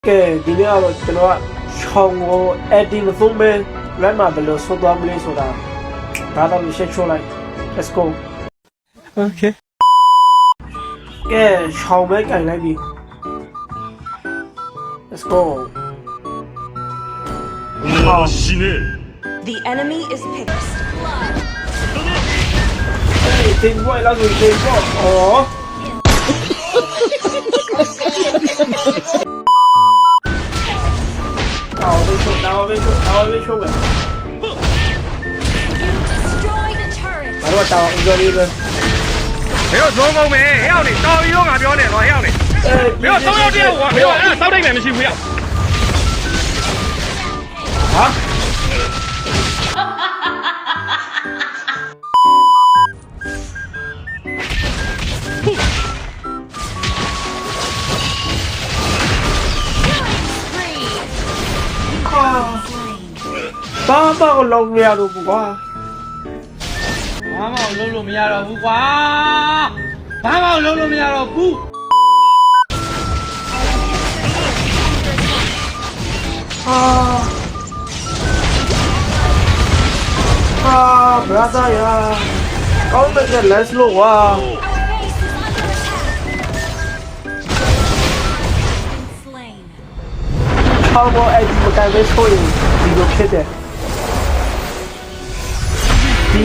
ကဲဒီနေ့ကတော့ကျွန်တော်ကချောင်းကိုအက်ဒီမဆုံးပဲလမ်းမှာဘယ်လိုဆော့သွားမလဲဆိုတာဒါတော့ရှင်းချိုးလိုက် let's go okay ကဲချောင်းပဲကြိုင်လိုက်ပြီ let's go The enemy is picked. တင်ဘွိုင်းလာဆိုတင်ဘွိုင်းအော်เอาไปชกแบบ Destroy the turret. มาว่าตาอุจจาระเลย 没有成功没？要你到一用啊，标点了，要你。没有，都要这样我，没有，烧这边的去不要。啊爸爸我老娘都不管ဘာမှလုံးလို့မရတော့ဘူးကွာဘာမှလုံးလို့မရတော့ဘူးbrother 呀ကောင်းတဲ့ let's go ကွာ Slain. ချောင်းပေါ်အဲ့ဒီမကန်လေးဆိုရင်ဒီလိုဖြစ်တယ်ဒီ